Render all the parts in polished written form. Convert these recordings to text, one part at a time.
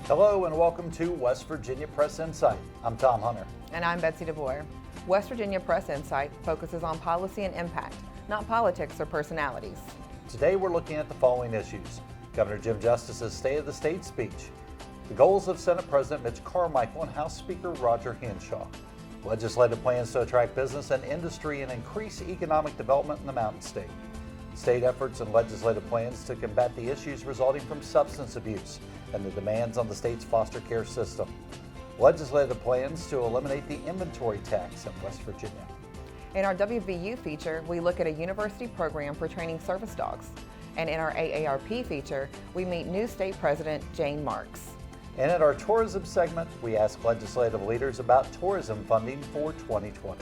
Hello and welcome to West Virginia Press InSight. I'm Tom Hunter. And I'm Betsy DeBoer. West Virginia Press InSight focuses on policy and impact, not politics or personalities. Today we're looking at the following issues. Governor Jim Justice's State of the State speech, the goals of Senate President Mitch Carmichael and House Speaker Roger Hanshaw, legislative plans to attract business and industry and increase economic development in the Mountain State, state efforts and legislative plans to combat the issues resulting from substance abuse and the demands on the state's foster care system, legislative plans to eliminate the inventory tax in West Virginia. In our WVU feature, we look at a university program for training service dogs. And in our AARP feature, we meet new state president Jane Marks. And in our tourism segment, we ask legislative leaders about tourism funding for 2020.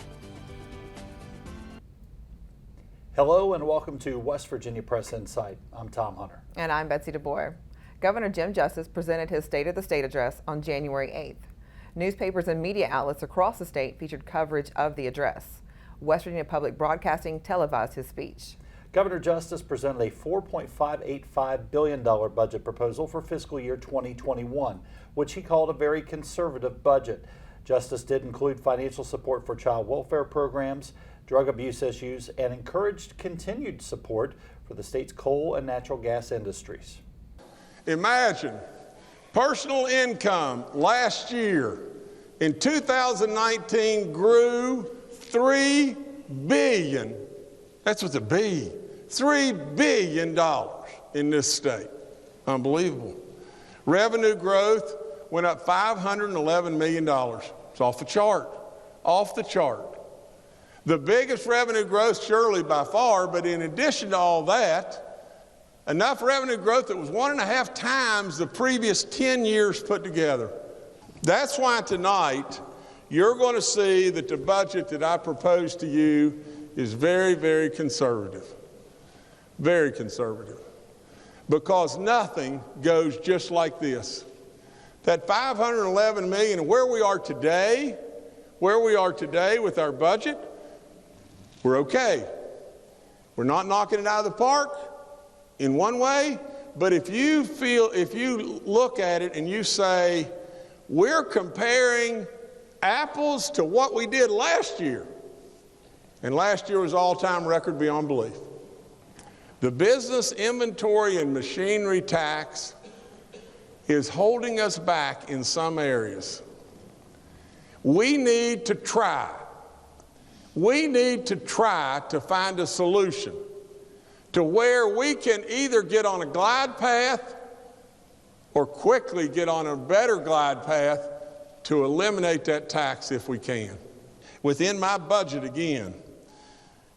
Hello and welcome to West Virginia Press InSight. I'm Tom Hunter. And I'm Betsy DeBoer. Governor Jim Justice presented his State of the State address on January 8th. Newspapers and media outlets across the state featured coverage of the address. West Virginia Public Broadcasting televised his speech. Governor Justice presented a $4.585 billion budget proposal for fiscal year 2021, which he called a very conservative budget. Justice did include financial support for child welfare programs, drug abuse issues, and encouraged continued support for the state's coal and natural gas industries. Imagine personal income last year in 2019 grew $3 billion. That's with a B. $3 billion in this state. Unbelievable. Revenue growth went up $511 million. It's off the chart. Off the chart. The biggest revenue growth surely by far, but in addition to all that, enough revenue growth that was 1.5 times the previous 10 years put together. That's why tonight you're going to see that the budget that I propose to you is very, very conservative. Very conservative. Because nothing goes just like this. That $511 million and where we are today with our budget, we're okay. We're not knocking it out of the park in one way, but if you look at it and you say, we're comparing apples to what we did last year, and last year was all-time record beyond belief. The business inventory and machinery tax is holding us back in some areas. We need to try to find a solution to where we can either get on a glide path or quickly get on a better glide path to eliminate that tax if we can. Within my budget again,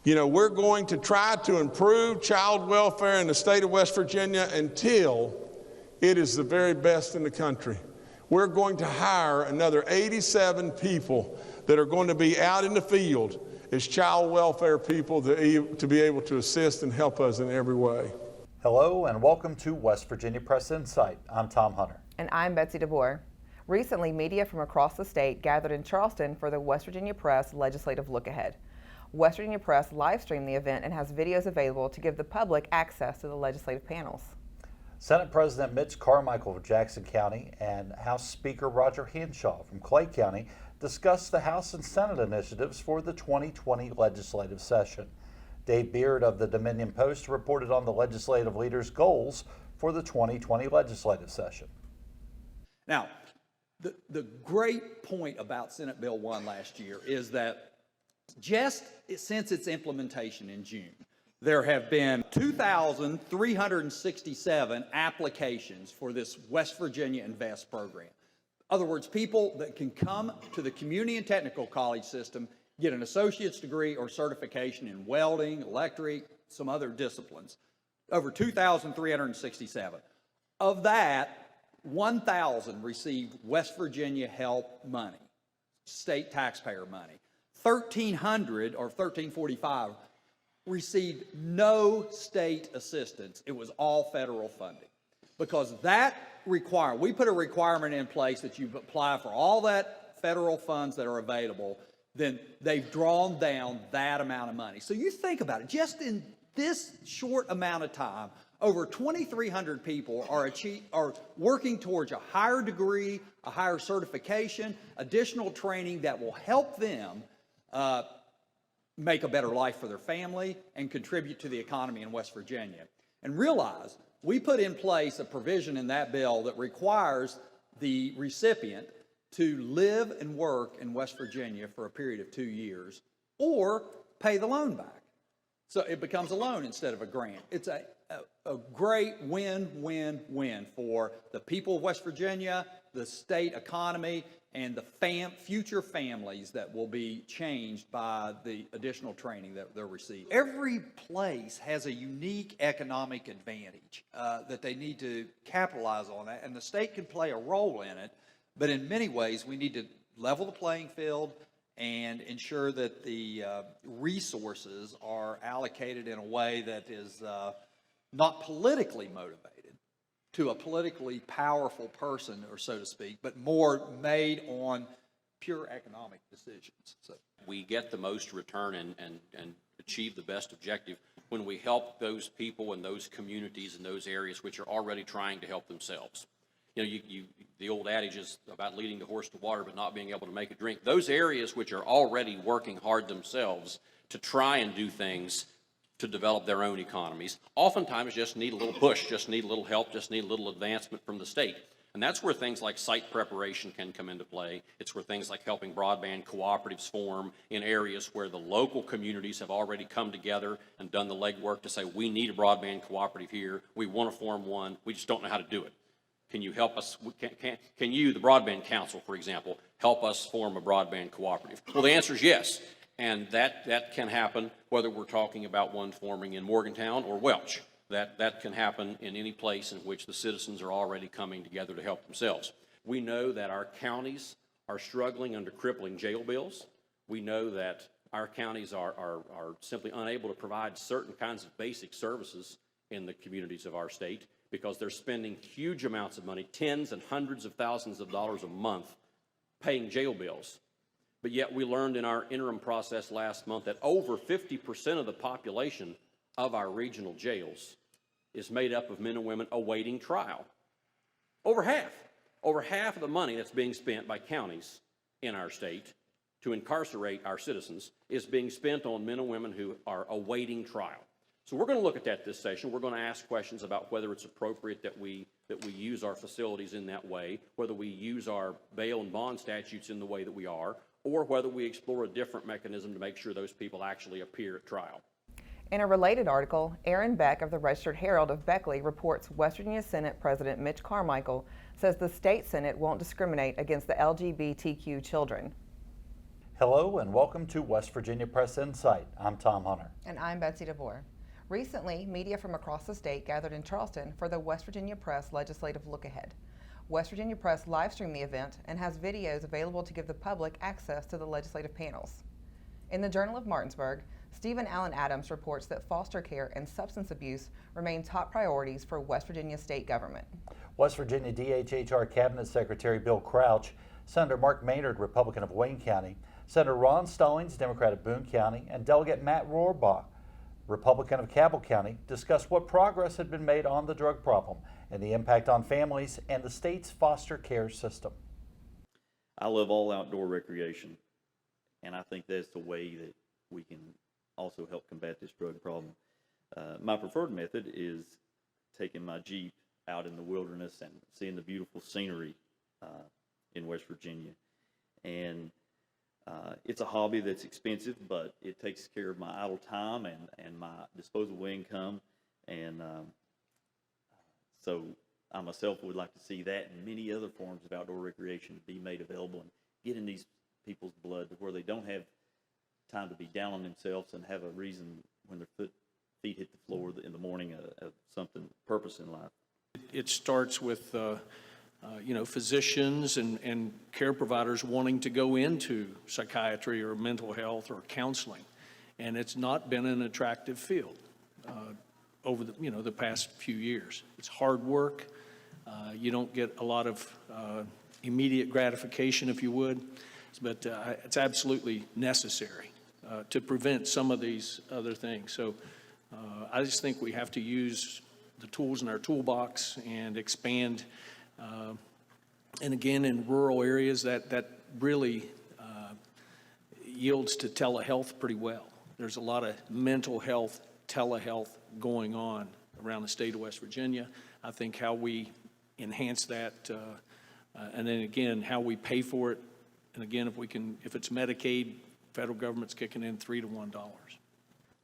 we're going to try to improve child welfare in the state of West Virginia until it is the very best in the country. We're going to hire another 87 people that are going to be out in the field as child welfare people to be able to assist and help us in every way. Hello and welcome to West Virginia Press InSight. I'm Tom Hunter. And I'm Betsy DeBoer. Recently, media from across the state gathered in Charleston for the West Virginia Press Legislative Look Ahead. West Virginia Press live streamed the event and has videos available to give the public access to the legislative panels. Senate President Mitch Carmichael of Jackson County and House Speaker Roger Hanshaw from Clay County discussed the House and Senate initiatives for the 2020 legislative session. Dave Beard of the Dominion Post reported on the legislative leaders' goals for the 2020 legislative session. Now, the great point about Senate Bill 1 last year is that just since its implementation in June, there have been 2,367 applications for this West Virginia Invest program. In other words, people that can come to the community and technical college system, get an associate's degree or certification in welding, electric, some other disciplines. Over 2,367. Of that, 1,000 received West Virginia help money, state taxpayer money. 1,300 or 1,345 received no state assistance. It was all federal funding. Because we put a requirement in place that you apply for all that federal funds that are available, then they've drawn down that amount of money. So you think about it, just in this short amount of time, Over 2,300 people are working towards a higher degree, a higher certification, additional training that will help them make a better life for their family and contribute to the economy in West Virginia. And realize, we put in place a provision in that bill that requires the recipient to live and work in West Virginia for a period of 2 years or pay the loan back. So it becomes a loan instead of a grant. It's a great win-win-win for the people of West Virginia, the state economy, and the future families that will be changed by the additional training that they'll receive. Every place has a unique economic advantage that they need to capitalize on that, and the state can play a role in it. But in many ways, we need to level the playing field and ensure that the resources are allocated in a way that is not politically motivated to a politically powerful person, or so to speak, but more made on pure economic decisions. So we get the most return and achieve the best objective when we help those people and those communities and those areas which are already trying to help themselves. You know, the old adage is about leading the horse to water but not being able to make it drink. Those areas which are already working hard themselves to try and do things to develop their own economies oftentimes just need a little push, just need a little help, just need a little advancement from the state. And that's where things like site preparation can come into play. It's where things like helping broadband cooperatives form in areas where the local communities have already come together and done the legwork to say, we need a broadband cooperative here, we want to form one, we just don't know how to do it. Can you help us? Can you, the Broadband Council, for example, help us form a broadband cooperative? Well, the answer is yes. And that can happen whether we're talking about one forming in Morgantown or Welch. That can happen in any place in which the citizens are already coming together to help themselves. We know that our counties are struggling under crippling jail bills. We know that our counties are simply unable to provide certain kinds of basic services in the communities of our state because they're spending huge amounts of money, tens and hundreds of thousands of dollars a month, paying jail bills. But yet we learned in our interim process last month that over 50% of the population of our regional jails is made up of men and women awaiting trial. Over half of the money that's being spent by counties in our state to incarcerate our citizens is being spent on men and women who are awaiting trial. So we're going to look at that this session. We're going to ask questions about whether it's appropriate that we use our facilities in that way, whether we use our bail and bond statutes in the way that we are, or whether we explore a different mechanism to make sure those people actually appear at trial. In a related article, Aaron Beck of the Registered Herald of Beckley reports West Virginia Senate President Mitch Carmichael says the state Senate won't discriminate against the LGBTQ children. Hello and welcome to West Virginia Press InSight. I'm Tom Hunter. And I'm Betsy DeVore. Recently, media from across the state gathered in Charleston for the West Virginia Press Legislative Look Ahead. West Virginia Press live-streamed the event and has videos available to give the public access to the legislative panels. In the Journal of Martinsburg, Stephen Allen Adams reports that foster care and substance abuse remain top priorities for West Virginia state government. West Virginia DHHR Cabinet Secretary Bill Crouch, Senator Mark Maynard, Republican of Wayne County, Senator Ron Stallings, Democrat of Boone County, and Delegate Matt Rohrbach, Republican of Cabell County, discussed what progress had been made on the drug problem and the impact on families and the state's foster care system. I love all outdoor recreation, and I think that's the way that we can also help combat this drug problem. My preferred method is taking my Jeep out in the wilderness and seeing the beautiful scenery in West Virginia. And it's a hobby that's expensive, but it takes care of my idle time and my disposable income. And so I myself would like to see that and many other forms of outdoor recreation be made available and get in these people's blood to where they don't have time to be down on themselves and have a reason when their feet hit the floor in the morning of something purpose in life. It starts with physicians and care providers wanting to go into psychiatry or mental health or counseling, and it's not been an attractive field over the past few years. It's hard work. You don't get a lot of immediate gratification, if you would, but it's absolutely necessary to prevent some of these other things. So I just think we have to use the tools in our toolbox and expand. And again, in rural areas, that really yields to telehealth pretty well. There's a lot of mental health, telehealth going on around the state of West Virginia. I think how we enhance that, and then again, how we pay for it. And again, if it's Medicaid, federal government's kicking in $3 to $1.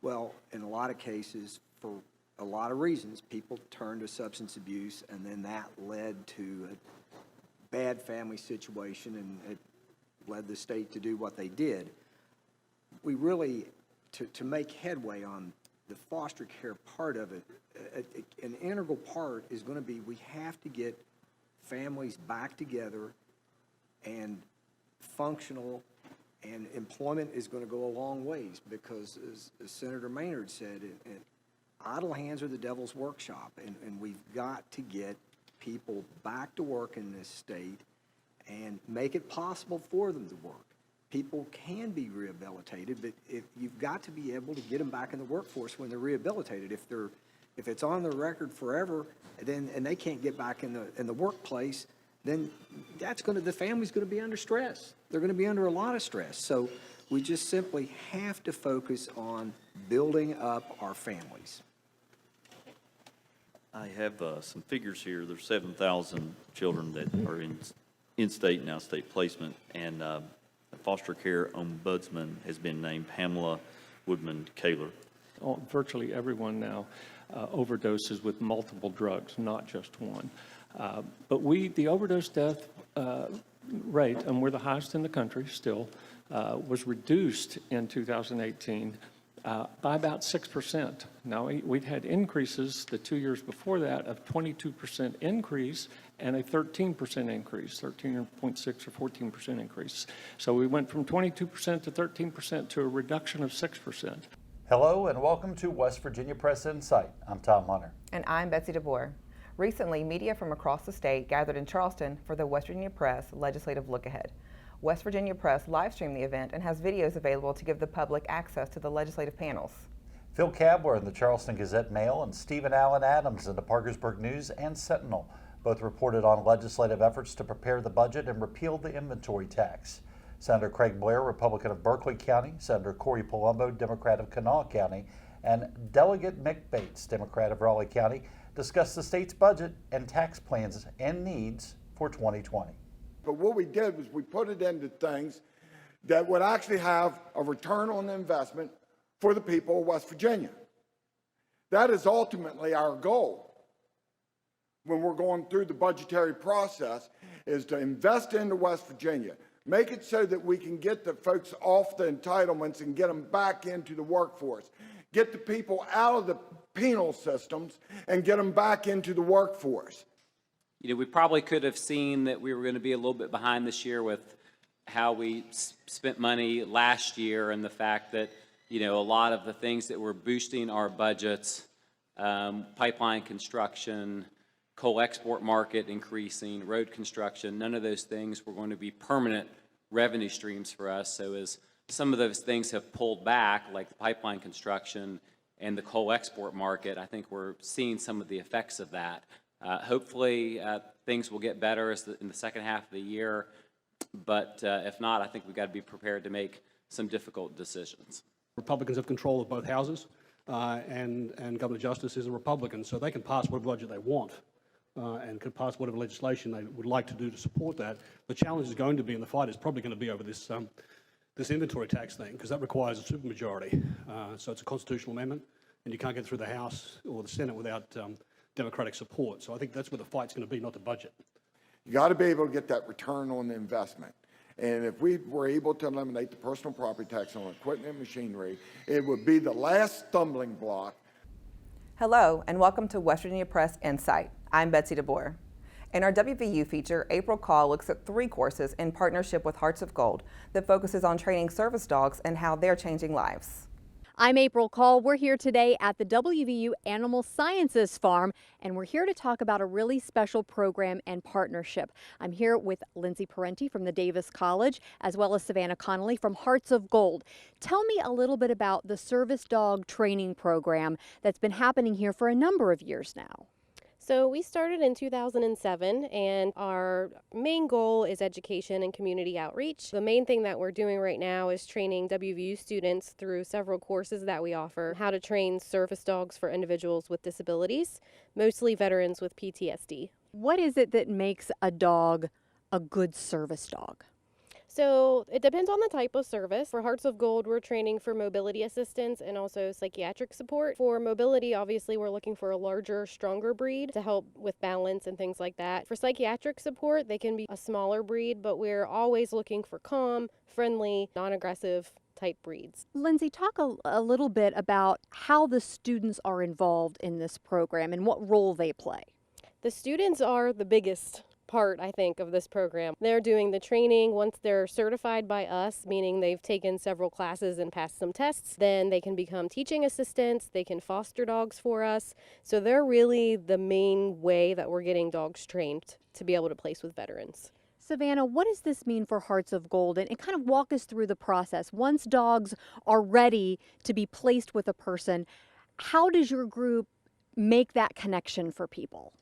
Well, in a lot of cases, for a lot of reasons, people turn to substance abuse, and then that led to a bad family situation, and it led the state to do what they did. We really, to make headway on the foster care part of it, an integral part is going to be we have to get families back together and functional, and employment is going to go a long ways because, as Senator Maynard said, idle hands are the devil's workshop, and we've got to get people back to work in this state and make it possible for them to work. People can be rehabilitated, but you've got to be able to get them back in the workforce when they're rehabilitated. If it's on the record forever, and they can't get back in the workplace, then the family's going to be under stress. They're going to be under a lot of stress. So we just simply have to focus on building up our families. I have some figures here. There's 7,000 children that are in state and out-state placement, and a foster care ombudsman has been named Pamela Woodman-Kaler. Virtually everyone now overdoses with multiple drugs, not just one. But the overdose death rate, and we're the highest in the country still, was reduced in 2018 by about 6%. Now, we'd had increases the 2 years before that of 22% increase and a 13% increase, 13.6 or 14% increase. So we went from 22% to 13% to a reduction of 6%. Hello and welcome to West Virginia Press InSight. I'm Tom Hunter. And I'm Betsy DeBoer. Recently, media from across the state gathered in Charleston for the West Virginia Press Legislative Look Ahead. West Virginia Press live-streamed the event and has videos available to give the public access to the legislative panels. Phil Kabler in the Charleston Gazette-Mail and Stephen Allen Adams in the Parkersburg News and Sentinel both reported on legislative efforts to prepare the budget and repeal the inventory tax. Senator Craig Blair, Republican of Berkeley County, Senator Corey Palumbo, Democrat of Kanawha County, and Delegate Mick Bates, Democrat of Raleigh County, discussed the state's budget and tax plans and needs for 2020. But what we did was we put it into things that would actually have a return on investment for the people of West Virginia. That is ultimately our goal when we're going through the budgetary process, is to invest into West Virginia, make it so that we can get the folks off the entitlements and get them back into the workforce, get the people out of the penal systems and get them back into the workforce. You know, we probably could have seen that we were going to be a little bit behind this year with how we spent money last year, and the fact that, you know, a lot of the things that were boosting our budgets, pipeline construction, coal export market increasing, road construction, none of those things were going to be permanent revenue streams for us. So as some of those things have pulled back, like the pipeline construction and the coal export market, I think we're seeing some of the effects of that. Hopefully, things will get better in the second half of the year, but if not, I think we've got to be prepared to make some difficult decisions. Republicans have control of both houses, and Governor Justice is a Republican, so they can pass whatever budget they want and can pass whatever legislation they would like to do to support that. The challenge is going to be, and the fight is probably going to be over this inventory tax thing, because that requires a supermajority. So it's a constitutional amendment, and you can't get through the House or the Senate without Democratic support. So I think that's where the fight's going to be, not the budget. You got to be able to get that return on the investment. And if we were able to eliminate the personal property tax on equipment and machinery, it would be the last stumbling block. Hello, and welcome to West Virginia Press InSight. I'm Betsy DeBoer. In our WVU feature, April Call looks at 3 courses in partnership with Hearts of Gold that focuses on training service dogs and how they're changing lives. I'm April Call. We're here today at the WVU Animal Sciences Farm, and we're here to talk about a really special program and partnership. I'm here with Lindsay Parenti from the Davis College, as well as Savannah Connolly from Hearts of Gold. Tell me a little bit about the service dog training program that's been happening here for a number of years now. So we started in 2007, and our main goal is education and community outreach. The main thing that we're doing right now is training WVU students through several courses that we offer, how to train service dogs for individuals with disabilities, mostly veterans with PTSD. What is it that makes a dog a good service dog? So it depends on the type of service. For Hearts of Gold, we're training for mobility assistance and also psychiatric support. For mobility, obviously, we're looking for a larger, stronger breed to help with balance and things like that. For psychiatric support, they can be a smaller breed, but we're always looking for calm, friendly, non-aggressive type breeds. Lindsay, talk a little bit about how the students are involved in this program and what role they play. The students are the biggest part, I think, of this program. They're doing the training. Once they're certified by us, meaning they've taken several classes and passed some tests, then they can become teaching assistants. They can foster dogs for us. So they're really the main way that we're getting dogs trained to be able to place with veterans. Savannah, what does this mean for Hearts of Gold? And kind of walk us through the process. Once dogs are ready to be placed with a person, how does your group make that connection for people?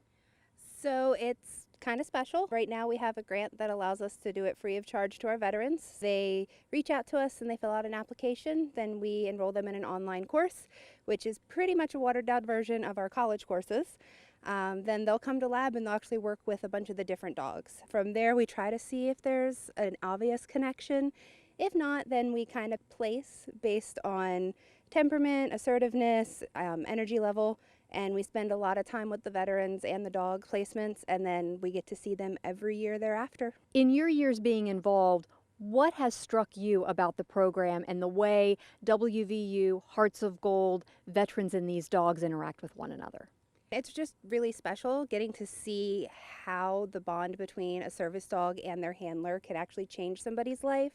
So it's kind of special. Right now we have a grant that allows us to do it free of charge to our veterans. They reach out to us and they fill out an application. Then we enroll them in an online course, which is pretty much a watered down version of our college courses. Then they'll come to lab and they'll actually work with a bunch of the different dogs. From there we try to see if there's an obvious connection. If not, then we kind of place based on temperament, assertiveness, energy level. And we spend a lot of time with the veterans and the dog placements, and then we get to see them every year thereafter. In your years being involved, what has struck you about the program and the way WVU, Hearts of Gold, veterans and these dogs interact with one another? It's just really special getting to see how the bond between a service dog and their handler can actually change somebody's life.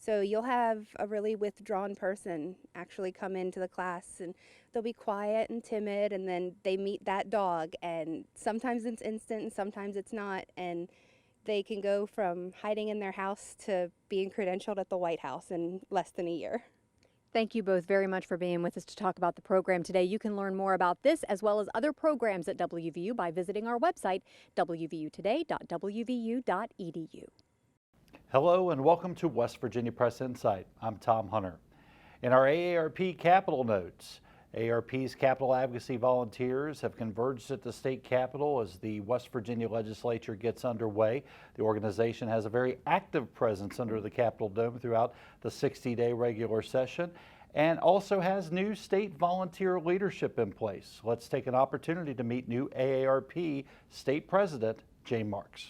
So you'll have a really withdrawn person actually come into the class and they'll be quiet and timid, and then they meet that dog, and sometimes it's instant and sometimes it's not, and they can go from hiding in their house to being credentialed at the White House in less than a year. Thank you both very much for being with us to talk about the program today. You can learn more about this as well as other programs at WVU by visiting our website, wvutoday.wvu.edu. Hello and welcome to West Virginia Press InSight. I'm Tom Hunter. In our AARP Capitol Notes, AARP's Capitol Advocacy volunteers have converged at the state capitol as the West Virginia Legislature gets underway. The organization has a very active presence under the Capitol Dome throughout the 60-day regular session and also has new state volunteer leadership in place. Let's take an opportunity to meet new AARP State President Jane Marks.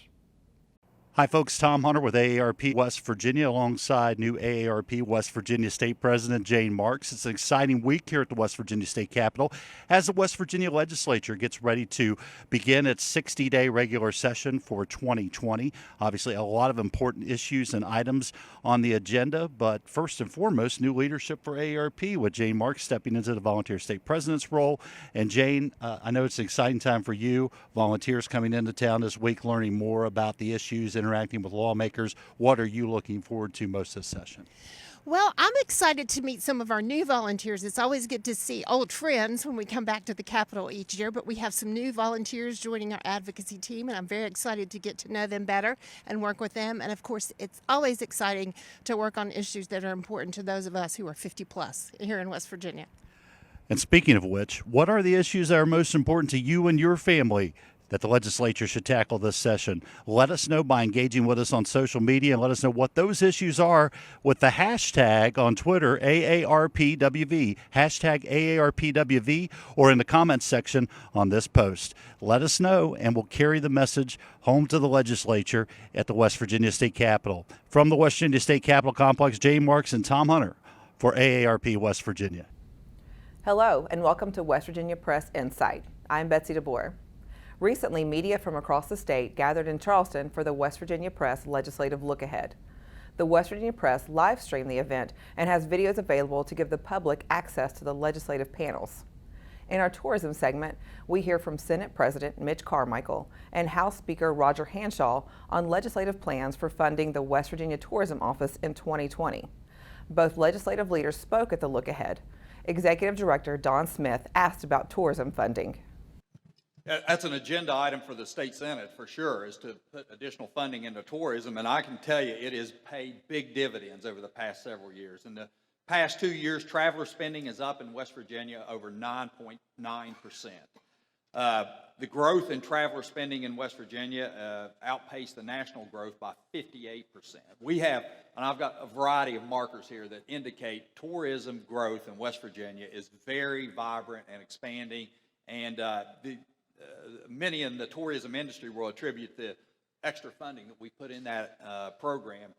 Hi folks, Tom Hunter with AARP West Virginia alongside new AARP West Virginia State President Jane Marks. It's an exciting week here at the West Virginia State Capitol as the West Virginia Legislature gets ready to begin its 60-day regular session for 2020. Obviously a lot of important issues and items on the agenda, but first and foremost, new leadership for AARP with Jane Marks stepping into the volunteer state president's role. And Jane, I know it's an exciting time for you, volunteers coming into town this week, learning more about the issues, interacting with lawmakers. What are you looking forward to most this session? Well, I'm excited to meet some of our new volunteers. It's always good to see old friends when we come back to the Capitol each year, but we have some new volunteers joining our advocacy team, and I'm very excited to get to know them better and work with them. And of course, it's always exciting to work on issues that are important to those of us who are 50 plus here in West Virginia. And speaking of which, what are the issues that are most important to you and your family that the legislature should tackle this session? Let us know by engaging with us on social media, and let us know what those issues are with the hashtag on Twitter, AARPWV, hashtag AARPWV, or in the comments section on this post. Let us know, and we'll carry the message home to the legislature at the West Virginia State Capitol. From the West Virginia State Capitol Complex, Jane Marks and Tom Hunter for AARP West Virginia. Hello, and welcome to West Virginia Press InSight. I'm Betsy DeBoer. Recently, media from across the state gathered in Charleston for the West Virginia Press Legislative Look Ahead. The West Virginia Press live streamed the event and has videos available to give the public access to the legislative panels. In our tourism segment, we hear from Senate President Mitch Carmichael and House Speaker Roger Hanshaw on legislative plans for funding the West Virginia Tourism Office in 2020. Both legislative leaders spoke at the Look Ahead. Executive Director Don Smith asked about tourism funding. That's an agenda item for the state Senate for sure, is to put additional funding into tourism, and I can tell you it has paid big dividends over the past several years. In the past 2 years, traveler spending is up in West Virginia over 9.9%. The growth in traveler spending in West Virginia outpaced the national growth by 58%. We have, and I've got a variety of markers here that indicate tourism growth in West Virginia is very vibrant and expanding, and many in the tourism industry will attribute the extra funding that we put in that program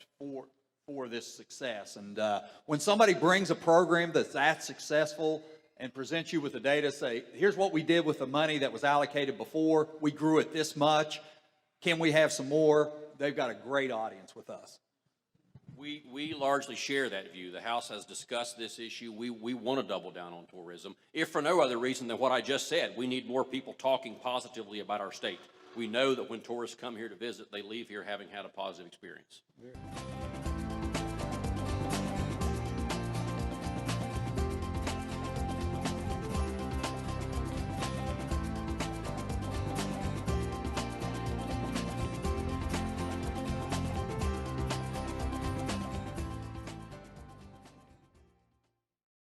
for this success. And when somebody brings a program that's that successful and presents you with the data, say, here's what we did with the money that was allocated before, we grew it this much, can we have some more? They've got a great audience with us. We largely share that view. The House has discussed this issue. We want to double down on tourism, if for no other reason than what I just said. We need more people talking positively about our state. We know that when tourists come here to visit, they leave here having had a positive experience.